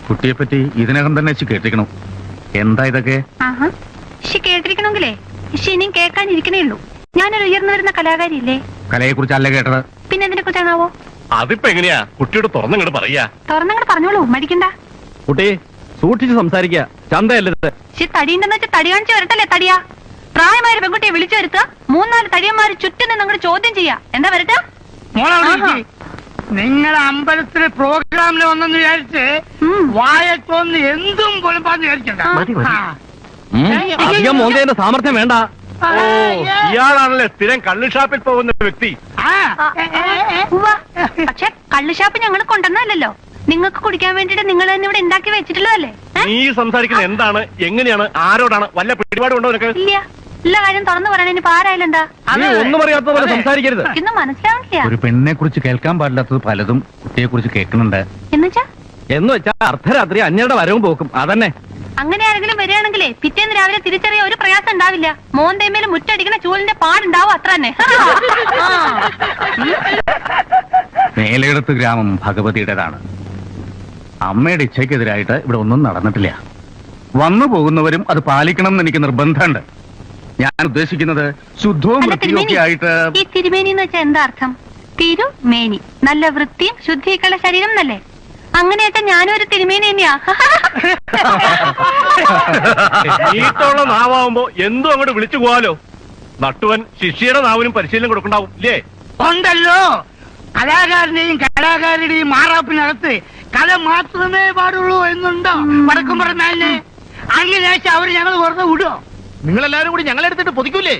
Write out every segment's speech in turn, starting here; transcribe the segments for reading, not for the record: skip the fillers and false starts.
കുട്ടിയെപ്പറ്റി ഇതിനകം തന്നെ കേട്ടിരിക്കണം. എന്താ ഇതൊക്കെ? കേട്ടിരിക്കണമെങ്കിലേ ഇനിയും കേൾക്കാനിരിക്കണേ ഉള്ളൂ. ഞാനൊരു ഉയർന്നു വരുന്ന കലാകാരിയില്ലേ? കലയെ കുറിച്ചല്ല കേട്ടത്. പിന്നെ എന്തിനെ കുറിച്ചാണാവോ? അതിപ്പോ എങ്ങനെയാ കുട്ടിയോട് തുറന്നങ്ങോട്ട് പറയാ? തുറന്നങ്ങോട്ട് പറഞ്ഞോളൂ, മടിക്കണ്ട. കുട്ടി സൂക്ഷിച്ച് സംസാരിക്കുക, ചന്തയല്ലത്. തടിയുണ്ടെന്ന് വെച്ചാൽ തടി കാണിച്ച് വരട്ടല്ലേ തടിയാ? പ്രായമായ പെൺകുട്ടിയെ വിളിച്ചു വരുത്തുക, 3-4 തടിയന്മാര് ചുറ്റും നിന്ന് അങ്ങോട്ട് ചോദ്യം ചെയ്യാ. എന്താ വരട്ടെ? നിങ്ങളെ അമ്പലത്തിലെ പ്രോഗ്രാമിന് വന്നെന്ന് വിചാരിച്ച് വായത്തോന്ന് എന്തും പോലും പറഞ്ഞു വിചാരിക്കണ്ട. അധികം മോന്തേന്റെ സാമർത്ഥ്യം വേണ്ട. ഇയാളാണല്ലേ സ്ഥിരം കള്ള് ഷാപ്പിൽ പോകുന്ന വ്യക്തി. പക്ഷെ കള്ളുഷാപ്പ് ഞങ്ങൾ കൊണ്ടുവന്നല്ലോ, നിങ്ങൾക്ക് കുടിക്കാൻ വേണ്ടിട്ട് നിങ്ങൾ തന്നെ ഇവിടെ ഉണ്ടാക്കി വെച്ചിട്ടുള്ളതല്ലേ? നീ സംസാരിക്കുന്നത് എന്താണ്, എങ്ങനെയാണ്, ആരോടാണ്? വല്ല പിടിപാടുണ്ടോ നിനക്ക്? ഇല്ല, എല്ലാ കാര്യം തുറന്നു പറയാൻ ഇനി ആരായാലെന്താ? ഒന്നും അറിയാത്ത പോലെ സംസാരിക്കരുത്. ഇന്നും മനസ്സിലാവണില്ല. ഒരു പെണ്ണിനെ കുറിച്ച് കേൾക്കാൻ പാടില്ലാത്തത് പലതും കുട്ടിയെ കുറിച്ച് കേൾക്കുന്നുണ്ട്. എന്നുവെച്ചാ അർദ്ധരാത്രി അന്യരുടെ വരവും പോക്കും അതന്നെ. അങ്ങനെ ആരെങ്കിലും വരികയാണെങ്കിലേ പിറ്റേന്ന് രാവിലെ തിരിച്ചറിയ ഒരു പ്രയാസം ഉണ്ടാവില്ല. മോന്തേമേലും മുറ്റടിക്കണ ചൂലിന്റെ പാടുണ്ടാവും, അത്ര തന്നെ. മേലെടുത്ത് ഗ്രാമം ഭഗവതിയുടേതാണ്. അമ്മയുടെ ഇച്ഛയ്ക്കെതിരായിട്ട് ഇവിടെ ഒന്നും നടന്നിട്ടില്ല. വന്നു പോകുന്നവരും അത് പാലിക്കണം എന്ന് എനിക്ക് നിർബന്ധമുണ്ട്. ഞാൻ ഉദ്ദേശിക്കുന്നത് ശുദ്ധവും വൃത്തിയൊക്കെ ആയിട്ട്. ഈ തിരുമേനി എന്ന് വെച്ചാൽ എന്താ അർത്ഥം? തിരുമേനി, നല്ല വൃത്തിയും ശുദ്ധിയൊക്കെയുള്ള ശരീരം എന്നല്ലേ? അങ്ങനെയായിട്ട് ഞാനും ഒരു തിരുമേനി തന്നെയാ. നീട്ടുള്ള നാവാകുമ്പോ എന്തും അങ്ങോട്ട് വിളിച്ചു പോവാലോ. നട്ടുവൻ ശിഷ്യയുടെ നാവിനും പരിശീലനം കൊടുക്കണ്ടാവും ഇല്ലേ? ഉണ്ടല്ലോ. കലാകാരന്റെയും കലാകാരിയുടെയും മാറാപ്പിനകത്ത് കല മാത്രമേ പാടുള്ളൂ എന്നുണ്ടോ വടക്കും പറഞ്ഞാല്? അങ്ങനെ അവര് ഞങ്ങൾ വെറുതെ വിടുവോ? നിങ്ങളെല്ലാരും കൂടി ഞങ്ങളെടുത്തിട്ട് പൊതിക്കൂലേ?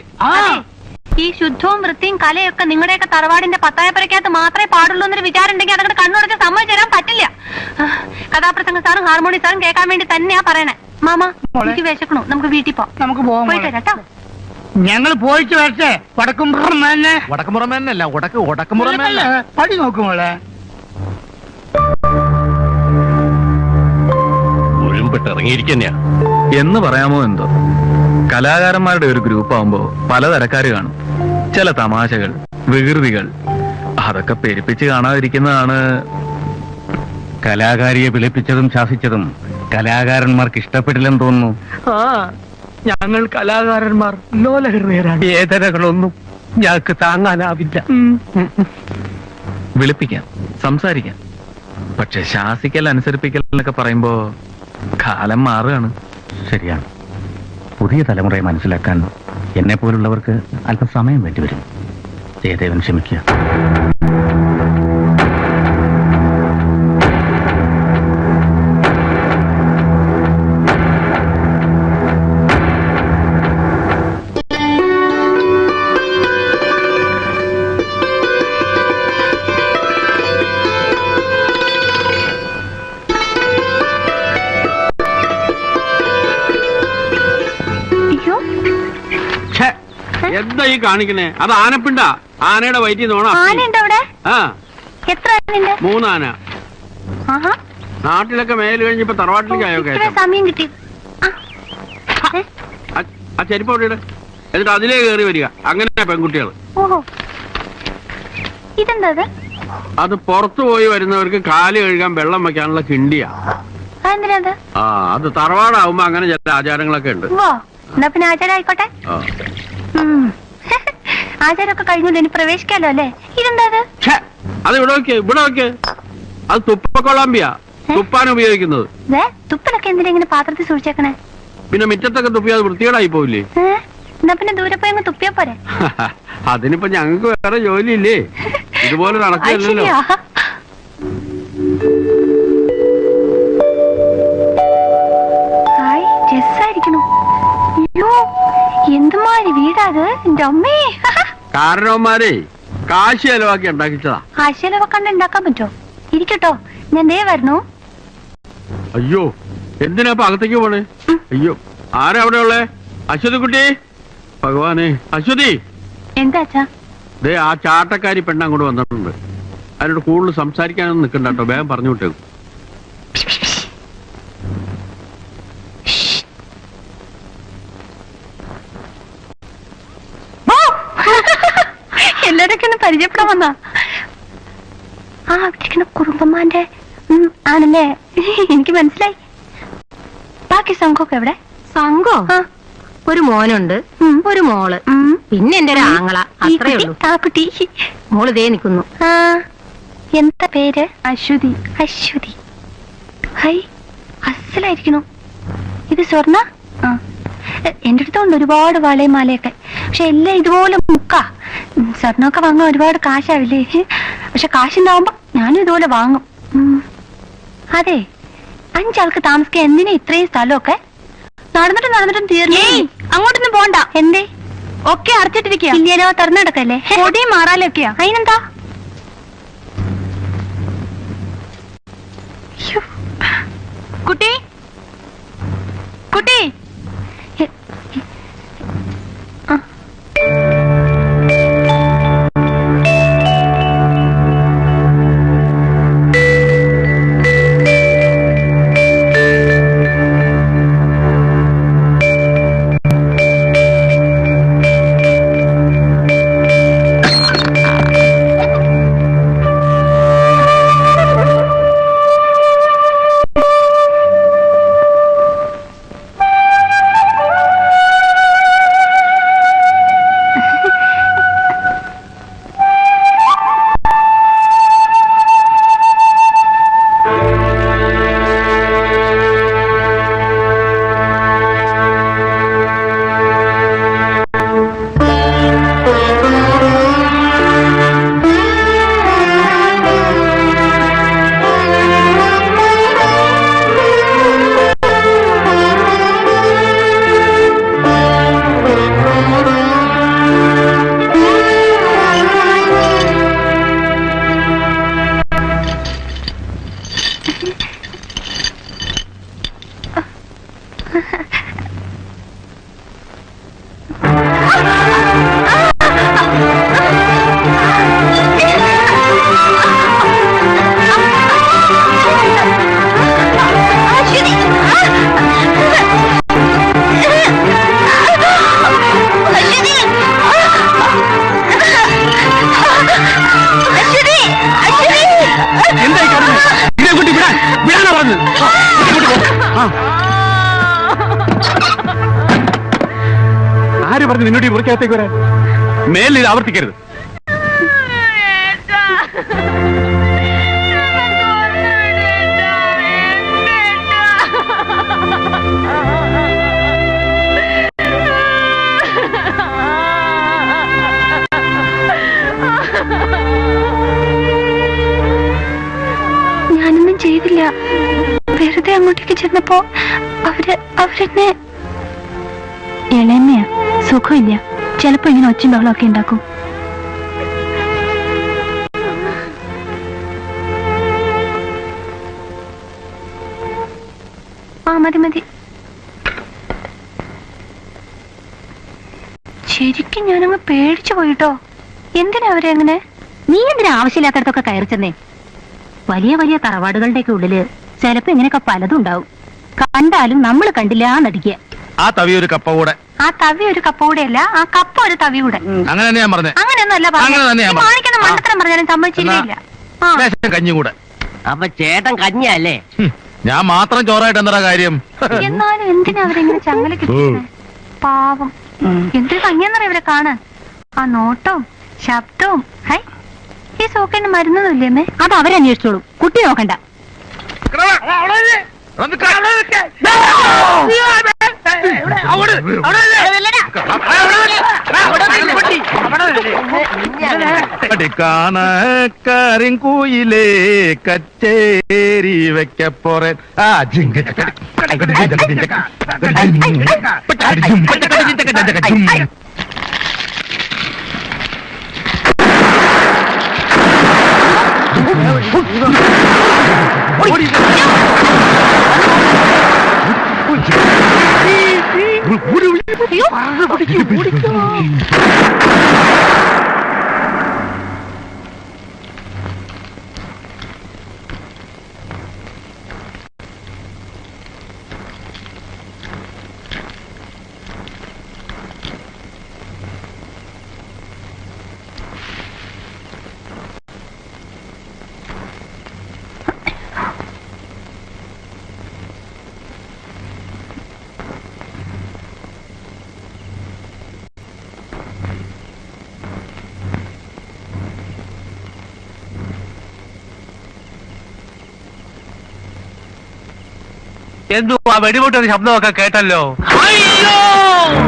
ഈ ശുദ്ധവും വൃത്തിയും കലയൊക്കെ നിങ്ങളുടെയൊക്കെ തറവാടിന്റെ പത്തായപ്പരക്കകത്ത് മാത്രമേ പാടുള്ളൂ എന്നൊരു വിചാരം ഉണ്ടെങ്കിൽ അതങ്ങോട്ട് കണ്ണുടച്ച് സമ്മതിച്ചു തരാൻ പറ്റില്ല. കഥാപ്രസംഗ സാറും ഹാർമോണി സാറും കേൾക്കാൻ വേണ്ടി തന്നെയാ പറയണേ. മാമ എനിക്ക് വിശക്കണു, നമുക്ക് വീട്ടിൽ നമുക്ക് പോകാം. പോയിട്ട് വരാട്ടോ. ഞങ്ങൾ പോയിട്ട് വരട്ടെ. വടക്കുംപുറം വടക്കുമുറമേനല്ല, വടക്കുമുറമേനല്ല. പടി നോക്കുമോളെ. ഇറങ്ങിയിരിക്കന്നെയാ എന്ന് പറയാമോ എന്തോ. കലാകാരന്മാരുടെ ഒരു ഗ്രൂപ്പ് ആവുമ്പോ പലതരക്കാര് കാണും. ചില തമാശകൾ, വികൃതികൾ, അതൊക്കെ പെരുപ്പിച്ച് കാണാതിരിക്കുന്നതാണ്. കലാകാരിയെ വിളിപ്പിച്ചതും ശാസിച്ചതും കലാകാരന്മാർക്ക് ഇഷ്ടപ്പെട്ടില്ലെന്ന് തോന്നുന്നു. ഞങ്ങൾ കലാകാരന്മാർ ലോലഹൃദയരാണ്. വേദനകളൊന്നും ഞങ്ങൾക്ക് താങ്ങാനാവില്ല. വിളിപ്പിക്കാം, സംസാരിക്കാം. പക്ഷെ ശാസിക്കൽ, അനുസരിപ്പിക്കൽ എന്നൊക്കെ പറയുമ്പോ കാലം മാറുകയാണ്. ശരിയാണ്. പുതിയ തലമുറയെ മനസ്സിലാക്കാൻ എന്നെ പോലുള്ളവർക്ക് അല്പം സമയം വേണ്ടിവരും. ജയദേവൻ ക്ഷമിക്കുക. എന്താ ഈ കാണിക്കണേ? അത് ആനപ്പിണ്ട. ആനയുടെ വയറ്റിൽ നോണ. 3 ആന. നാട്ടിലൊക്കെ മേല് കഴിഞ്ഞപ്പോ തറവാട്ടിലേക്കായോ സമയം കിട്ടി. ആ ചെരുപ്പ് അവിടെ ഇട്. എന്നിട്ട് അതിലേ കയറി വരിക. അങ്ങനെ പെൺകുട്ടികൾ. അത് പുറത്തു പോയി വരുന്നവർക്ക് കാല് കഴുകാൻ വെള്ളം വെക്കാനുള്ള കിണ്ടിയാ. അത് തറവാടാവുമ്പോ അങ്ങനെ ചില ആചാരങ്ങളൊക്കെ ഉണ്ട്. പിന്നെ ആചാരം ആയിക്കോട്ടെ. ആചാരമൊക്കെ കഴിഞ്ഞല്ലോ, ഇനി പ്രവേശിക്കാലോ അല്ലേ? ഇതെന്താ? അത് ഇവിടെ നോക്കിയേ. അത് തുപ്പക്കൊള്ളാമ്പിയാ, തുപ്പാൻ ഉപയോഗിക്കുന്നത്. തുപ്പലൊക്കെ എന്തിനാ ഇങ്ങനെ പാത്രത്തിൽ സൂക്ഷിച്ചേക്കണേ? പിന്നെ മുറ്റത്തൊക്കെ തുപ്പിയാൽ വൃത്തികേടായി പോവില്ലേ? എന്നാ പിന്നെ ദൂരെ പോയി അങ്ങ് തുപ്പിയാ പോരെ? അതിനിപ്പോ ഞങ്ങൾക്ക് വേറെ ജോലിയില്ലേ? ഇതുപോലെ നടക്കില്ലല്ലോ. രസായിരിക്കണു. എന്തുമാതിരി വീടാത് എന്റെ അമ്മേ. കാരണവന്മാരെ കാശ് ചെലവാക്കി ഉണ്ടാക്കിച്ചതാ. കാശ് ചെലവാക്കാണ്ട് ഉണ്ടാക്കാൻ പറ്റോ? ഇരിക്കട്ടോ, ഞാൻ ദേ വരണു. അയ്യോ, എന്തിനാ അകത്തേക്ക് പോണേ? അയ്യോ, ആരാ അവിടെ ഉള്ളേ? അശ്വതി കുട്ടി, ഭഗവാനെ. അശ്വതി, എന്താ അച്ഛാ? ദേ ആ ചാട്ടക്കാരി പെണ്ണ് അങ്ങോട്ട് വന്നിട്ടുണ്ട്. അതിനോട് കൂടുതൽ സംസാരിക്കാനൊന്നും നിൽക്കണ്ട കേട്ടോ, വേഗം പറഞ്ഞു വിട്ടേക്കും. എല്ലാരൊക്കെ ഒന്ന് പരിചയപ്പെടാൻ വന്നാ. ആ അവിടെ കുറുമ്പന്മാന്റെ ആണല്ലേ? എനിക്ക് മനസ്സിലായി. ബാക്കി സംഘമൊക്കെ എവിടെ? സംഘോ? ഒരു മോനുണ്ട്, ഒരു മോള്, പിന്നെ എന്റെ ഒരു ആങ്ങള. അത്രേ ഉള്ളൂ. ആ കുട്ടി മോള് ദേ നിൽക്കുന്നു. എന്താ പേര്? അശ്വതി. അശ്വതി. ഹൈ, അസലായിരിക്കണു. ഇത് സ്വർണ്ണ? എന്റെ അടുത്തുണ്ട് ഒരുപാട് വളയും മാലയൊക്കെ. പക്ഷെ എല്ലാം ഇതുപോലെ മുക്കാ. സ്വർണ്ണമൊക്കെ വാങ്ങാൻ ഒരുപാട് കാശാവില്ലേ? പക്ഷെ കാശുണ്ടാവുമ്പോ ഞാനും ഇതുപോലെ വാങ്ങും. അതെ, 5 ആൾക്ക് താമസിക്കാൻ എന്തിനാ ഇത്രയും സ്ഥലമൊക്കെ? നടന്നിട്ടും തീർന്നു. അങ്ങോട്ടൊന്നും പോണ്ട. എന്തേ? ഒക്കെ അടച്ചിട്ടിരിക്കുക. ഇല്ലല്ലോ, തുറന്നെടുക്കല്ലേ? പൊടിയും മാറാലൊക്കെയാ. അതിനെന്താ? കുട്ടി കുട്ടി ആര് പറഞ്ഞു നിന്നോട് ഈ മുറിക്കകത്തേക്ക് വരാൻ? മേലിൽ ഇത് ആവർത്തിക്കരുത്. ഞാനൊന്നും ചെയ്തില്ല. വെറുതെ അങ്ങോട്ടേക്ക് ചെന്നപ്പോ അവരെന്നെ ഇളയമ്മയാ. സുഖമില്ല. ചിലപ്പോ ഇങ്ങനെ ഒച്ചും ബഹളമൊക്കെ ഉണ്ടാക്കും. മതി. ശരിക്കും ഞാനങ്ങ് പേടിച്ചു പോയിട്ടോ. എന്തിനാ അവരെ അങ്ങനെ? നീ എന്തിനാ ആവശ്യമില്ലാത്തടത്തൊക്കെ കയറി ചെന്നേ? വലിയ വലിയ തറവാടുകളുടെയൊക്കെ ഉള്ളില് ചിലപ്പോ ഇങ്ങനെയൊക്കെ പലതും ഉണ്ടാവും. കണ്ടാലും നമ്മൾ കണ്ടില്ല നടിക്കുക. ആ തവി ഒരു കപ്പ കൂടെ. ആ തവി ഒരു കപ്പ കൂടെയല്ല, ആ കപ്പ ഒരു തവി കൂടെ. അങ്ങനെ തന്നെ ഞാൻ പറഞ്ഞേ. അങ്ങനെയൊന്നുമല്ല കാണിക്കുന്ന മണ്ടത്തരം പറഞ്ഞാലും സമ്മതിച്ചില്ല. കഞ്ഞി കൂടെ. അപ്പൊ ചേട്ടൻ കഞ്ഞല്ലേ? ഞാൻ മാത്രം ചോറായിട്ട് എന്താ കാര്യം? എന്നാലും എന്തിനാ അവരെങ്ങനെ ചങ്ങല കിട്ടുന്നേ? പാവം. എന്തൊരു ഭംഗിയെന്നറിയ ഇവരെ കാണാൻ. ആ നോട്ടവും ശബ്ദവും. ഹൈ, ഈ സോക്കേന് മരുന്നൊന്നുമില്ലേ? അത് അവരന്വേഷിച്ചോളൂ. കുട്ടി നോക്കണ്ട. കരിങ്കൂയിലേ കച്ചേരി വെക്കപ്പോറേ. എന്തോ ആ വെടിപൊട്ടൊരു ശബ്ദമൊക്കെ കേട്ടല്ലോ. അയ്യോ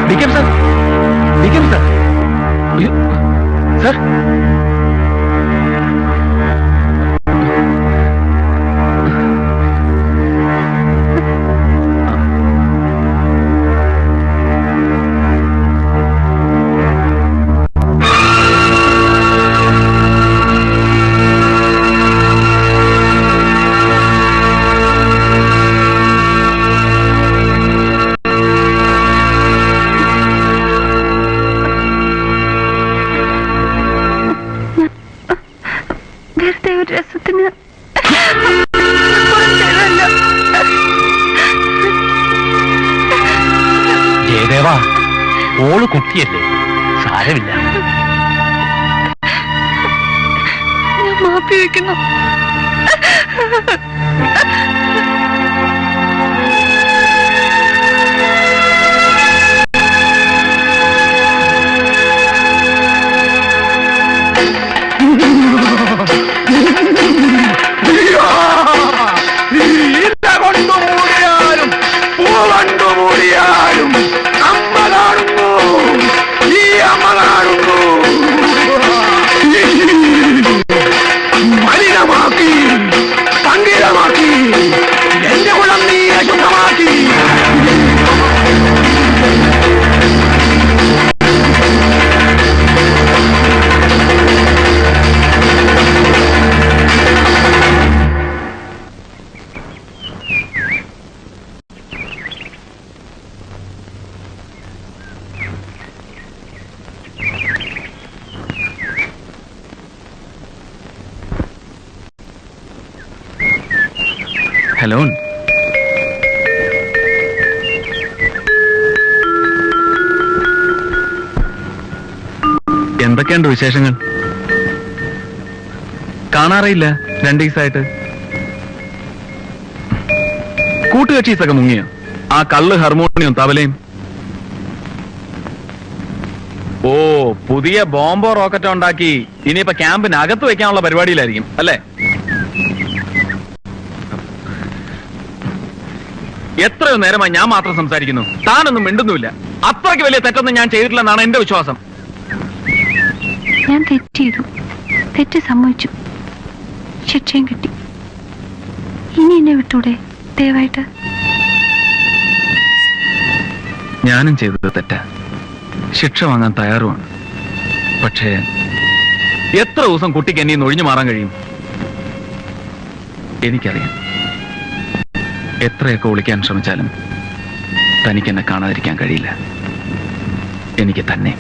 ഡിക്കം സാർ, ഡിക്കം സാർ. അയ്യോ സാർ. വെറുതെ ഒരു രസത്തിന് ജയദേവാ, ഓള് കുട്ടിയല്ലേ, സാരമില്ല. ഞാൻ മാപ്പി വെക്കുന്നു. കൊണ്ടുമൂടിയാലും പൂവണ്ടുമൂടിയാലും അമ്മ കാണുന്നു, ഈ അമ്മ കാണുന്നു. മലിനമാക്കി, പങ്കിടമാക്കി, എന്റെ കുളം നീ അശുദ്ധമാക്കി. ഹലോ, എന്തൊക്കെയുണ്ട് വിശേഷങ്ങൾ? കാണാറില്ല 2 ദിവസമായിട്ട്. കൂട്ടുകക്ഷീസൊക്കെ മുങ്ങിയോ? ആ കള്ള് ഹാർമോണിയം തബലയും. ഓ, പുതിയ ബോംബോ റോക്കറ്റ് ഉണ്ടാക്കി ഇനിയിപ്പോ ക്യാമ്പിനകത്ത് വെക്കാനുള്ള പരിപാടിയിലായിരിക്കും അല്ലേ? എത്രയോ നേരമായി ഞാൻ മാത്രം സംസാരിക്കുന്നു, താനൊന്നും മിണ്ടുന്നുമില്ല. അത്രയ്ക്ക് വലിയ തെറ്റൊന്നും ഞാൻ ചെയ്തിട്ടില്ലെന്നാണ് എന്റെ വിശ്വാസം. ഞാൻ തെറ്റ് ചെയ്തു, തെറ്റ് സമ്മതിച്ചു, ശിക്ഷയും കിട്ടി. ഇനി എന്നെ വിട്ടൂടെ ദയവായിട്ട്? ഞാനും ചെയ്തത് തെറ്റാ, ശിക്ഷ വാങ്ങാൻ തയ്യാറുമാണ്. പക്ഷേ എത്ര ദിവസം കുട്ടിക്ക് എന്നെ ഒഴിഞ്ഞു മാറാൻ കഴിയും? എനിക്കറിയാം, എത്രയൊക്കെ ഒളിക്കാൻ ശ്രമിച്ചാലും തനിക്ക് എന്നെ കാണാതിരിക്കാൻ കഴിയില്ല. എനിക്ക് തന്നെ